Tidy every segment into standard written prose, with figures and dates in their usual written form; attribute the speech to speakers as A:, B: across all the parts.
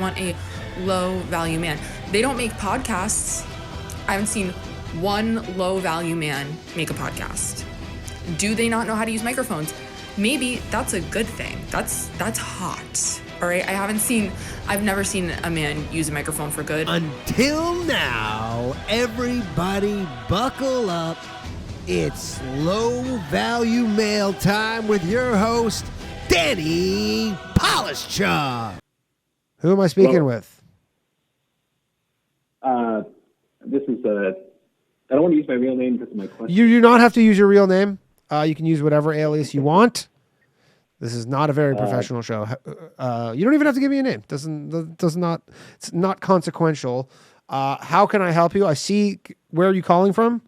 A: want a low value man. They don't make podcasts. I haven't seen one low value man make a podcast. Do they not know how to use microphones? Maybe that's a good thing. That's hot. All right. I've never seen a man use a microphone for good.
B: Until now, everybody buckle up. It's low value mail time with your host, Danny Polishchuk. Who am I speaking with?
C: This is I don't want to use my real name because of my question.
B: You do not have to use your real name. You can use whatever alias you want. This is not a very professional show. You don't even have to give me a name. It's not consequential. How can I help you? I see. Where are you calling from?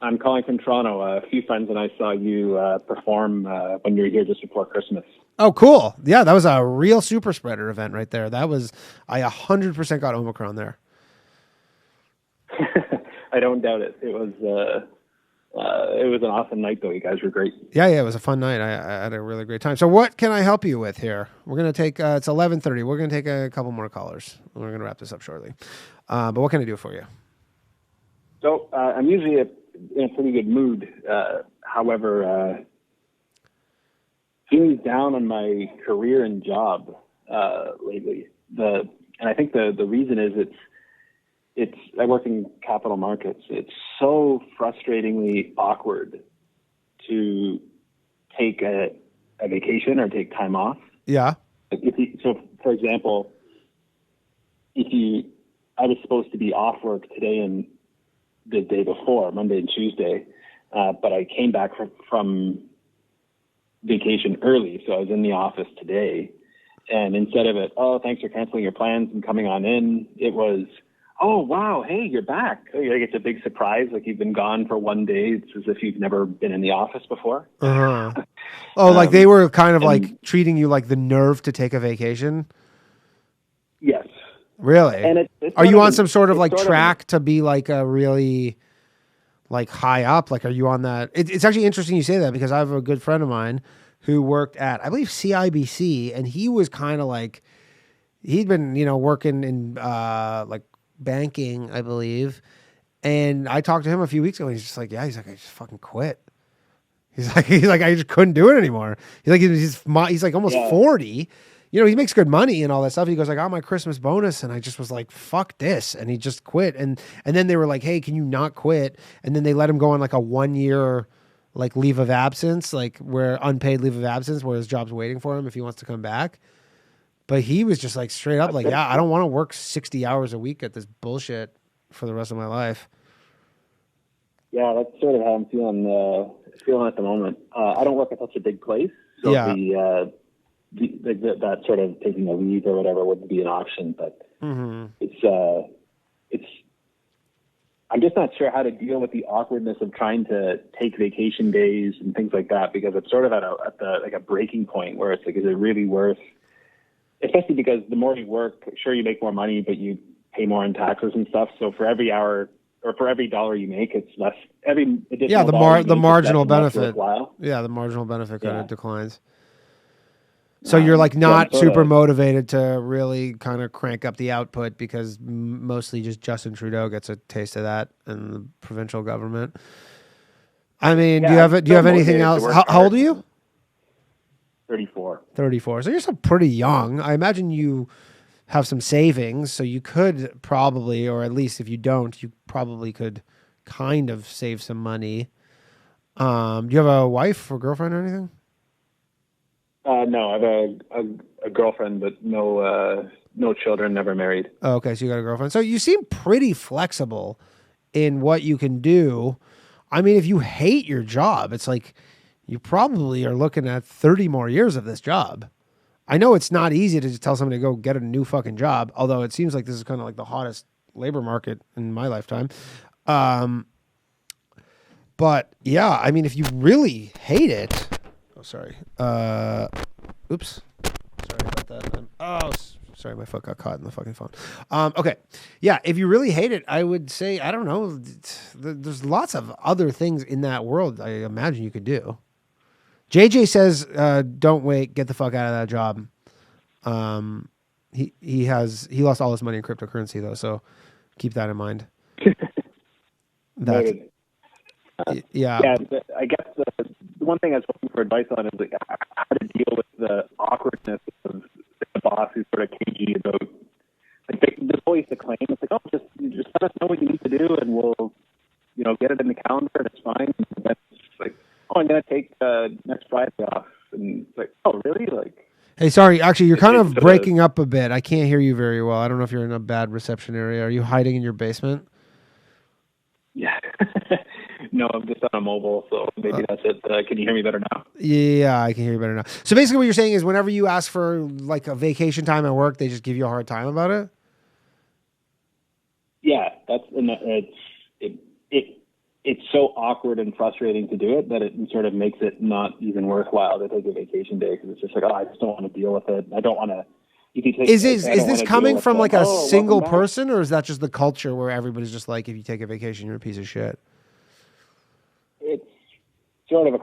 C: I'm calling from Toronto. A few friends and I saw you perform when you were here just before Christmas.
B: Oh, cool. Yeah, that was a real super spreader event right there. I 100% got Omicron there.
C: I don't doubt it. It was an awesome night, though. You guys were great.
B: Yeah, it was a fun night. I had a really great time. So what can I help you with here? We're going to take, it's 11:30. We're going to take a couple more callers. We're going to wrap this up shortly. But what can I do for you?
C: So I'm usually in a pretty good mood. However, feeling down on my career and job lately. And I think the reason is I work in capital markets. It's so frustratingly awkward to take a vacation or take time off.
B: Yeah.
C: For example, I was supposed to be off work today and the day before, Monday and Tuesday, but I came back from vacation early, so I was in the office today. And instead of it, oh, thanks for canceling your plans and coming on in, it was, oh, wow, hey, you're back. Like, it's a big surprise. Like, you've been gone for one day. It's as if you've never been in the office before.
B: Uh-huh. Oh, like they were kind of like treating you like the nerve to take a vacation?
C: Yes.
B: Really?
C: And
B: are you on some sort of like track to be like a really like high up? Like, are you on that? It's actually interesting you say that because I have a good friend of mine who worked at, I believe, CIBC, and he was kind of like, he'd been, working in like banking, I believe. And I talked to him a few weeks ago. And he's just like, I just fucking quit. He's like, I just couldn't do it anymore. He's like almost 40. He makes good money and all that stuff. He goes, I got my Christmas bonus, and I just was like, fuck this. And he just quit. And then they were like, hey, can you not quit? And then they let him go on like a 1 year like leave of absence, like where unpaid leave of absence, where his job's waiting for him if he wants to come back. But he was just like straight up like, yeah, I don't want to work 60 hours a week at this bullshit for the rest of my life.
C: Yeah, that's sort of how I'm feeling at the moment. I don't work at such a big place, so that sort of taking a leave or whatever wouldn't be an option. But it's I'm just not sure how to deal with the awkwardness of trying to take vacation days and things like that, because it's sort of at a breaking point where it's like, is it really worth? Especially because the more you work, sure, you make more money, but you pay more in taxes and stuff. So for every hour or for every dollar you make, it's less. Every additional
B: the marginal benefit.
C: Yeah,
B: the marginal benefit kind of declines. So you're like not super motivated to really kind of crank up the output because mostly just Justin Trudeau gets a taste of that in the provincial government. I mean, do you have anything else? How old are you?
C: 34.
B: 34. So you're still pretty young. I imagine you have some savings, so you could probably, or at least if you don't, you probably could kind of save some money. Do you have a wife or girlfriend or anything?
C: No, I have a girlfriend, but no children, never married.
B: Oh, okay, so you got a girlfriend. So you seem pretty flexible in what you can do. I mean, if you hate your job, it's like you probably are looking at 30 more years of this job. I know it's not easy to just tell somebody to go get a new fucking job, although it seems like this is kind of like the hottest labor market in my lifetime. But yeah, I mean, if you really hate it... Oh, sorry. Oops. Sorry about that. Sorry, my foot got caught in the fucking phone. Okay. Yeah, if you really hate it, I would say, I don't know, there's lots of other things in that world I imagine you could do. JJ says, don't wait, get the fuck out of that job. He lost all his money in cryptocurrency though, so keep that in mind. That's, yeah.
C: Yeah, I guess the one thing I was looking for advice on is like how to deal with the awkwardness of the boss who's sort of cagey about. Like there's always the claim. It's like, oh, just let us know what you need to do, and we'll, get it in the calendar, and it's fine. And then it's like, oh, I'm gonna take next Friday off, and it's like, oh, really? Like,
B: hey, sorry, actually, you're kind of breaking up a bit. I can't hear you very well. I don't know if you're in a bad reception area. Are you hiding in your basement?
C: Yeah. No, I'm just on a mobile, so maybe that's it. Can you hear me better now?
B: Yeah, I can hear you better now. So basically what you're saying is whenever you ask for like a vacation time at work, they just give you a hard time about it?
C: Yeah, it's so awkward and frustrating to do it that it sort of makes it not even worthwhile to take a vacation day, because it's just like, oh, I just don't want to deal with it. I don't want to. Is
B: this coming from like a single person, or is that just the culture where everybody's just like, if you take a vacation, you're a piece of shit? It's
C: sort of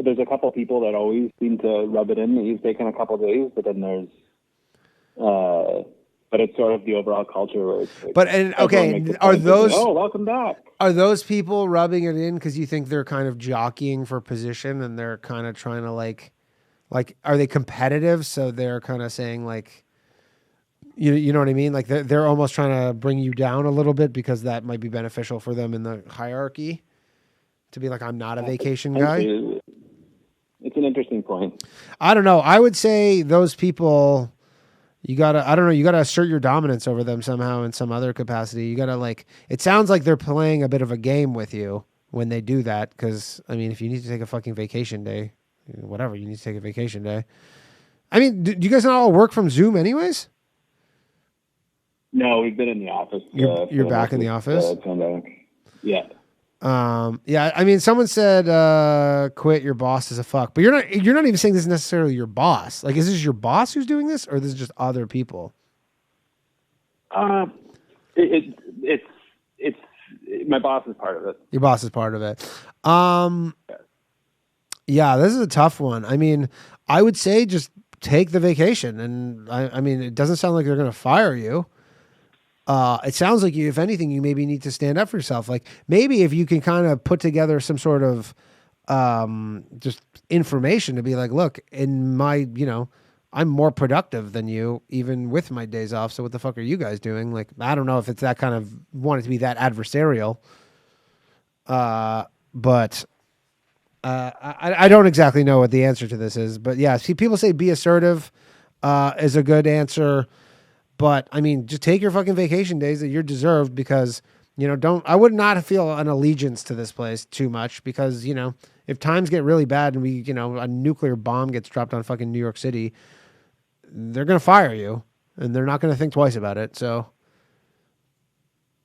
C: there's a couple of people that always seem to rub it in that you've taken a couple of days, but then there's but it's sort of the overall culture where it's like,
B: are those
C: welcome back?
B: Are those people rubbing it in because you think they're kind of jockeying for position and they're kind of trying to like are they competitive, so they're kind of saying like, you know what I mean, like they're almost trying to bring you down a little bit because that might be beneficial for them in the hierarchy, to be like, I'm not a vacation guy?
C: It's an interesting point.
B: I don't know. I would say those people, you gotta assert your dominance over them somehow in some other capacity. You gotta it sounds like they're playing a bit of a game with you when they do that. Because I mean, if you need to take a fucking vacation day, whatever, you need to take a vacation day. I mean, do you guys not all work from Zoom anyways?
C: No, we've been in the office.
B: You're back in the office?
C: Pandemic. Yeah.
B: Yeah, I mean, someone said, quit, your boss is a fuck, but you're not even saying this is necessarily your boss. Like, is this your boss who's doing this, or this is just other people?
C: It's my boss is part of it.
B: Your boss is part of it. Yeah, this is a tough one. I mean, I would say just take the vacation, and I mean, it doesn't sound like they're going to fire you. It sounds like if anything, you maybe need to stand up for yourself. Like maybe if you can kind of put together some sort of just information to be like, look, in my, I'm more productive than you, even with my days off. So what the fuck are you guys doing? Like, I don't know if it's that kind of, want it to be that adversarial. But I don't exactly know what the answer to this is. But yeah, see, people say be assertive is a if But I mean, just take your fucking vacation days that you're deserved, because, I would not feel an allegiance to this place too much, because, if times get really bad and we, a nuclear bomb gets dropped on fucking New York City, they're going to fire you and they're not going to think twice about it. So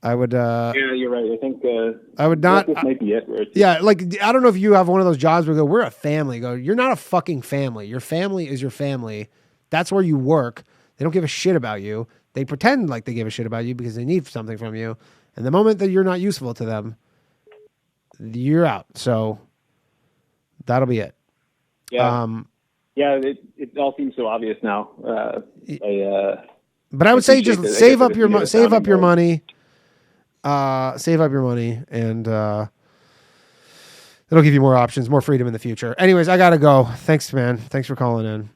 B: I would,
C: yeah, you're right. I think,
B: I would not,
C: this might be it.
B: Yeah. Like, I don't know if you have one of those jobs where we're a family. You're not a fucking family. Your family is your family. That's where you work. They don't give a shit about you. They pretend like they give a shit about you because they need something from you. And the moment that you're not useful to them, you're out. So that'll be it.
C: Yeah. It all seems so obvious now.
B: But I would say just save up your money. Save up your money, and it'll give you more options, more freedom in the future. Anyways, I gotta go. Thanks, man. Thanks for calling in.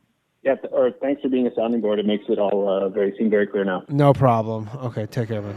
C: Yeah, or thanks for being a sounding board. It makes it all seem very clear now.
B: No problem. Okay, take care, man.